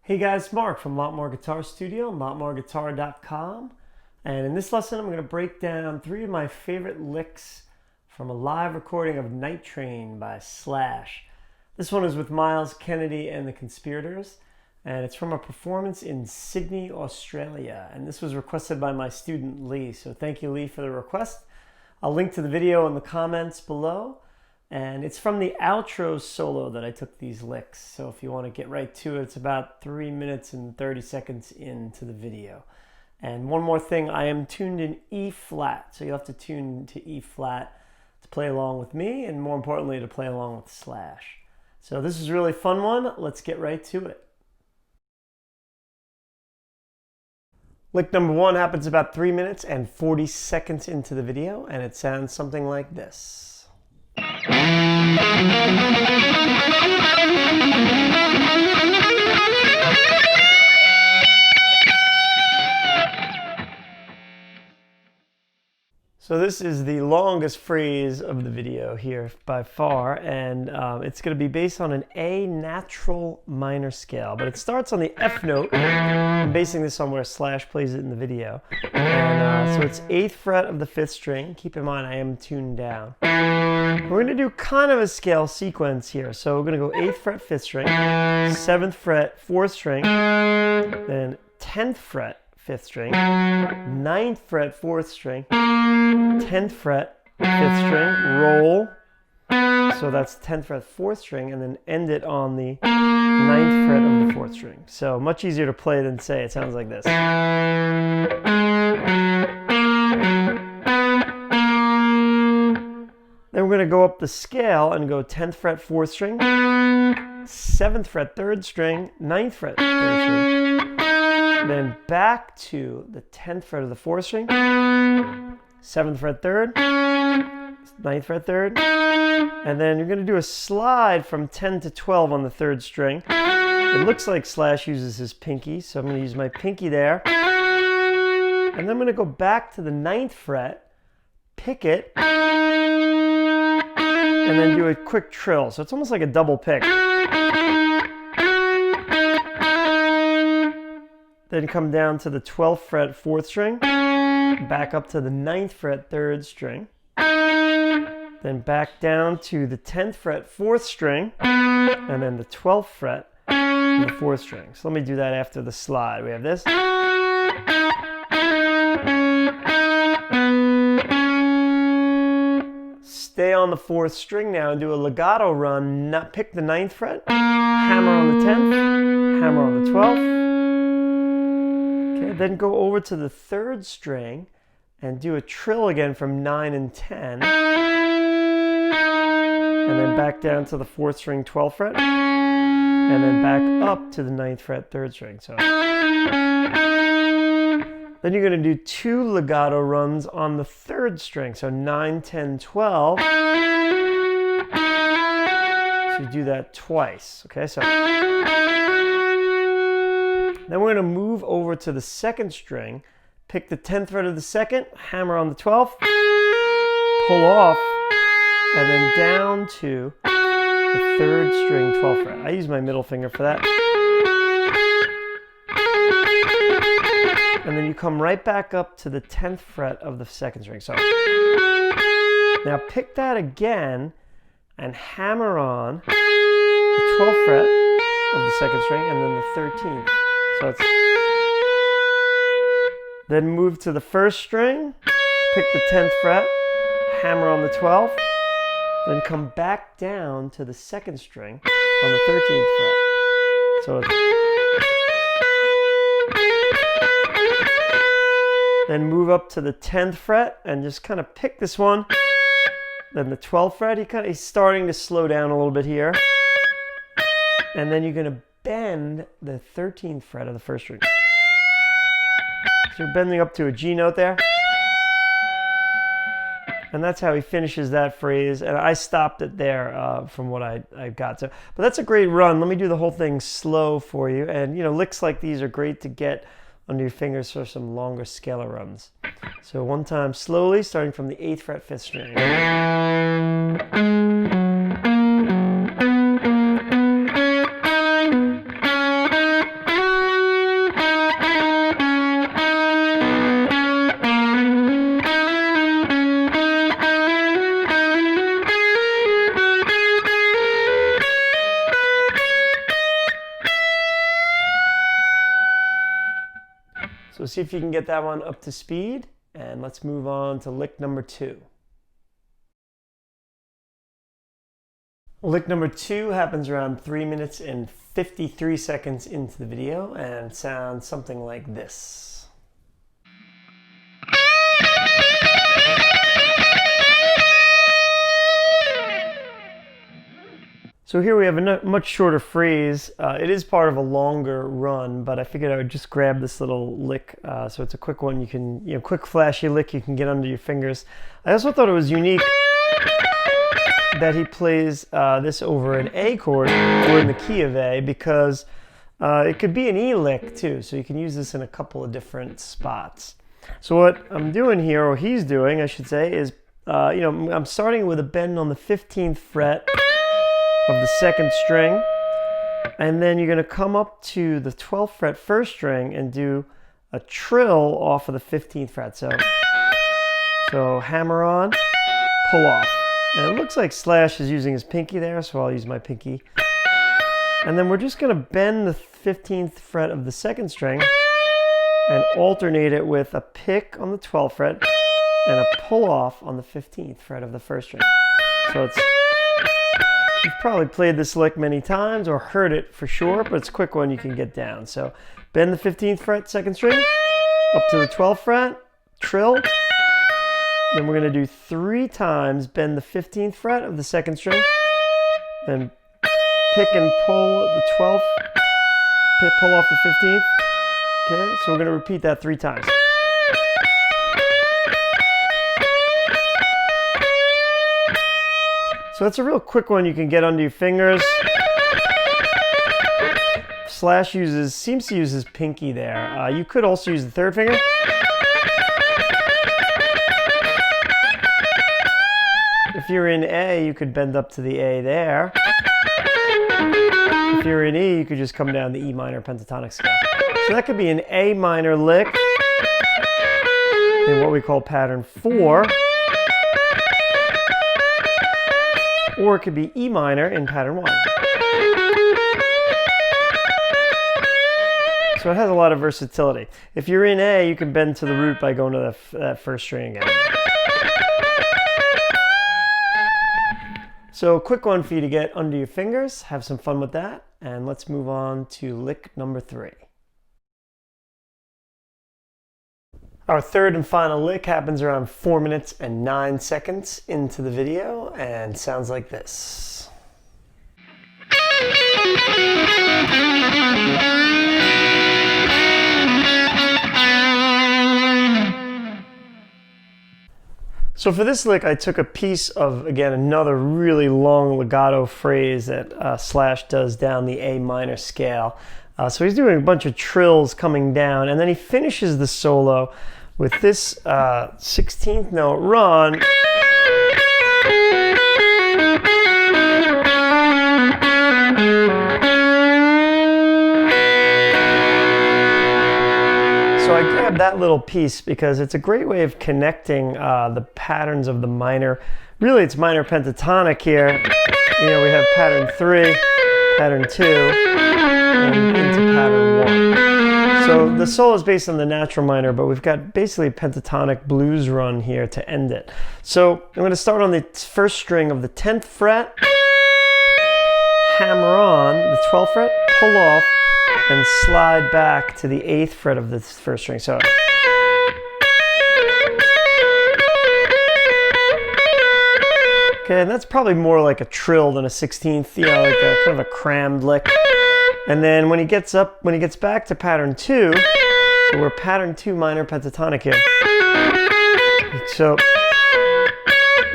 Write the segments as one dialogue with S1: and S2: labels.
S1: Hey guys, Mark from Lot More Guitar Studio, lotmoreguitar.com. And in this lesson, I'm going to break down 3 of my favorite licks from a live recording of Nightrain by Slash. This one is with Miles Kennedy and the Conspirators, and it's from a performance in Sydney, Australia. And this was requested by my student Lee, so thank you, Lee, for the request. I'll link to the video in the comments below. And it's from the outro solo that I took these licks. So if you want to get right to it, it's about 3 minutes and 30 seconds into the video. And one more thing, I am tuned in E flat. So you'll have to tune to E flat to play along with me, and more importantly, to play along with Slash. So this is a really fun one. Let's get right to it. Lick number 1 happens about 3 minutes and 40 seconds into the video, and it sounds something like this. So this is the longest phrase of the video here by far, and it's going to be based on an A natural minor scale, but it starts on the F note. I'm basing this on where Slash plays it in the video. And so it's 8th fret of the 5th string. Keep in mind I am tuned down. We're going to do kind of a scale sequence here. So we're going to go 8th fret 5th string, 7th fret 4th string, then 10th fret 5th string, 9th fret 4th string, 10th fret 5th string, roll. So that's 10th fret 4th string, and then end it on the 9th fret of the 4th string. So much easier to play than say. It sounds like this. Then we're going to go up the scale and go 10th fret 4th string, 7th fret 3rd string, 9th fret 3rd string. Then back to the 10th fret of the 4th string, 7th fret 3rd, 9th fret 3rd, and then you're going to do a slide from 10 to 12 on the 3rd string. It looks like Slash uses his pinky, so I'm going to use my pinky there. And then I'm going to go back to the 9th fret, pick it, and then do a quick trill. So it's almost like a double pick. Then come down to the 12th fret 4th string, back up to the 9th fret 3rd string, then back down to the 10th fret 4th string, and then the 12th fret and the 4th string. So let me do that after the slide. We have this. Stay on the 4th string now and do a legato run. Not pick the 9th fret, hammer on the 10th, hammer on the 12th. Okay, then go over to the 3rd string and do a trill again from 9 and 10. And then back down to the 4th string 12th fret. And then back up to the 9th fret 3rd string. So then you're going to do 2 legato runs on the 3rd string. So 9, 10, 12. So you do that twice. Okay, so then we're going to move over to the 2nd string, pick the 10th fret of the 2nd, hammer on the 12th, pull off, and then down to the 3rd string 12th fret. I use my middle finger for that. And then you come right back up to the 10th fret of the 2nd string. So now pick that again and hammer on the 12th fret of the 2nd string and then the 13th. So it's then move to the 1st string, pick the 10th fret, hammer on the 12th, then come back down to the 2nd string on the 13th fret. So it's then move up to the 10th fret and just kind of pick this one. Then the 12th fret, he's starting to slow down a little bit here. And then you're going to bend the 13th fret of the 1st string. So you're bending up to a G note there. And that's how he finishes that phrase. And I stopped it there from what I got. So, but that's a great run. Let me do the whole thing slow for you. And licks like these are great to get under your fingers for some longer scalar runs. So one time slowly, starting from the 8th fret 5th string. So see if you can get that one up to speed, and let's move on to lick number 2. Lick number 2 happens around 3 minutes and 53 seconds into the video and sounds something like this. So here we have a much shorter phrase. It is part of a longer run, but I figured I would just grab this little lick. So it's a quick one. You can, quick flashy lick you can get under your fingers. I also thought it was unique that he plays this over an A chord or in the key of A, because it could be an E lick too. So you can use this in a couple of different spots. So what I'm doing here, or he's doing, I should say, is I'm starting with a bend on the 15th fret of the 2nd string, and then you're going to come up to the 12th fret 1st string and do a trill off of the 15th fret. So hammer on, pull off. And it looks like Slash is using his pinky there, so I'll use my pinky. And then we're just going to bend the 15th fret of the 2nd string and alternate it with a pick on the 12th fret and a pull off on the 15th fret of the 1st string. So you've probably played this lick many times or heard it for sure, but it's a quick one you can get down. So bend the 15th fret 2nd string up to the 12th fret, trill. Then we're going to do 3 times bend the 15th fret of the 2nd string, then pick and pull the 12th, pull off the 15th. Okay, so we're going to repeat that 3 times. So that's a real quick one you can get under your fingers. Slash seems to use his pinky there. You could also use the 3rd finger. If you're in A, you could bend up to the A there. If you're in E, you could just come down the E minor pentatonic scale. So that could be an A minor lick in what we call pattern 4. Or it could be E minor in pattern 1. So it has a lot of versatility. If you're in A, you can bend to the root by going to that 1st string again. So quick one for you to get under your fingers. Have some fun with that. And let's move on to lick number 3. Our 3rd and final lick happens around 4 minutes and 9 seconds into the video and sounds like this. So for this lick, I took a piece of, again, another really long legato phrase that Slash does down the A minor scale. So he's doing a bunch of trills coming down, and then he finishes the solo with this 16th note run. So I grabbed that little piece because it's a great way of connecting the patterns of the minor. Really, it's minor pentatonic here. We have pattern 3, pattern 2, and into pattern 1. So the solo is based on the natural minor, but we've got basically a pentatonic blues run here to end it. So I'm going to start on the 1st string of the 10th fret, hammer on the 12th fret, pull off, and slide back to the 8th fret of the 1st string. So okay, and that's probably more like a trill than a 16th, like a kind of a crammed lick. And then when he gets back to pattern 2, so we're pattern 2 minor pentatonic here. So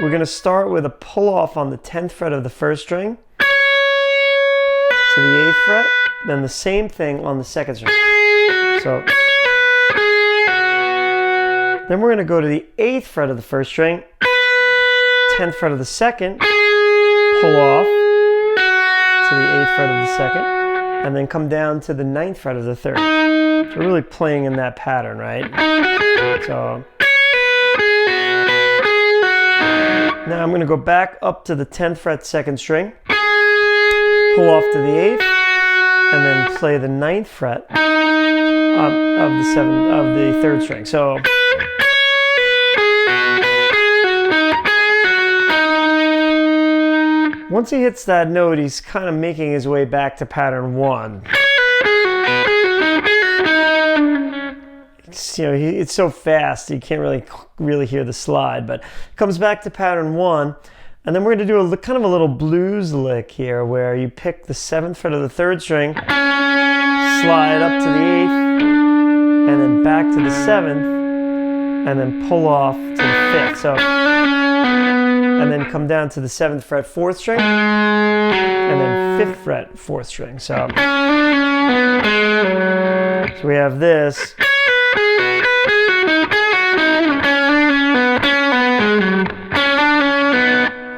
S1: we're going to start with a pull off on the 10th fret of the 1st string to the 8th fret. Then the same thing on the 2nd string. So then we're going to go to the 8th fret of the 1st string, 10th fret of the 2nd, pull off to the 8th fret of the 2nd, and then come down to the 9th fret of the 3rd. So we're really playing in that pattern, right? So now I'm going to go back up to the 10th fret 2nd string, pull off to the 8th, and then play the 9th fret, of the third string. So once he hits that note, he's kind of making his way back to pattern 1. It's so fast you can't really hear the slide, but comes back to pattern 1, and then we're going to do a kind of a little blues lick here, where you pick the 7th fret of the 3rd string, slide up to the 8th, and then back to the 7th, and then pull off to the 5th. So, and then come down to the 7th fret 4th string, and then 5th fret 4th string. So we have this.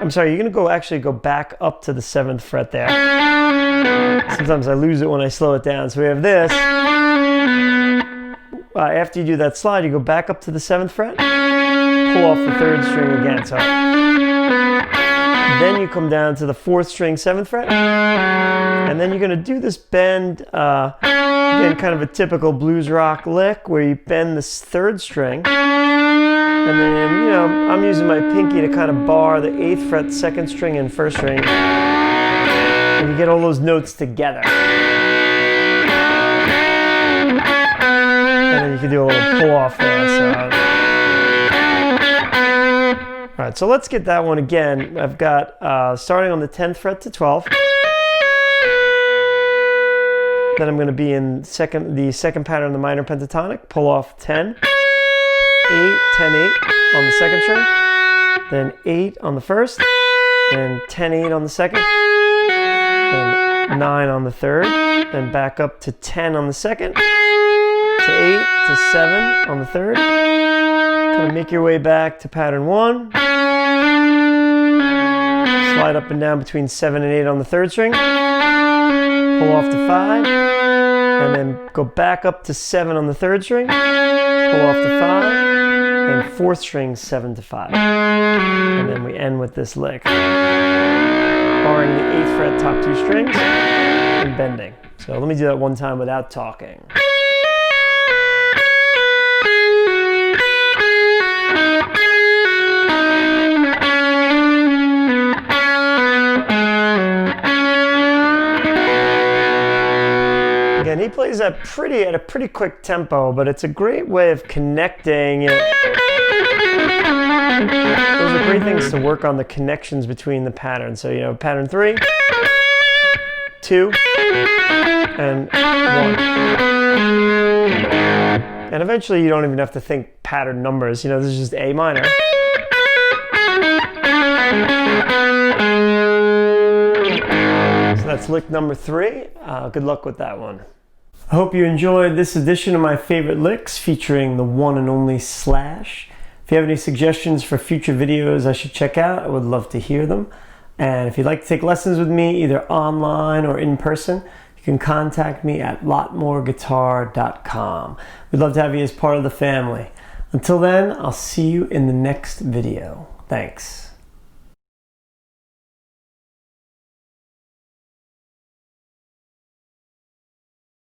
S1: I'm sorry, you're going to actually go back up to the 7th fret there. Sometimes I lose it when I slow it down. So we have this. After you do that slide, you go back up to the 7th fret, pull off the 3rd string again. So then you come down to the 4th string, 7th fret, and then you're going to do this bend, again, kind of a typical blues rock lick, where you bend this 3rd string. And then, I'm using my pinky to kind of bar the 8th fret, 2nd string, and 1st string. And you get all those notes together. And then you can do a little pull off there. All right, so let's get that one again. I've got starting on the 10th fret to 12. Then I'm going to be in the second pattern of the minor pentatonic. Pull off 10. 8, 10, 8 on the 2nd string, then 8 on the 1st, then 10, 8 on the 2nd, then 9 on the 3rd, then back up to 10 on the 2nd, to 8, to 7 on the 3rd, kind of make your way back to pattern 1, slide up and down between 7 and 8 on the 3rd string, pull off to 5, and then go back up to 7 on the 3rd string, pull off to 5, and 4th string 7 to 5. And then we end with this lick, barring the 8th fret top 2 strings and bending. So let me do that one time without talking. Again, he plays that at a pretty quick tempo, but it's a great way of connecting. Those are great things to work on, the connections between the patterns. So, pattern 3, 2, and 1. And eventually you don't even have to think pattern numbers. This is just A minor. So that's lick number 3. Good luck with that one. I hope you enjoyed this edition of my favorite licks featuring the one and only Slash. If you have any suggestions for future videos I should check out, I would love to hear them. And if you'd like to take lessons with me, either online or in person, you can contact me at lotmoreguitar.com. We'd love to have you as part of the family. Until then, I'll see you in the next video. Thanks.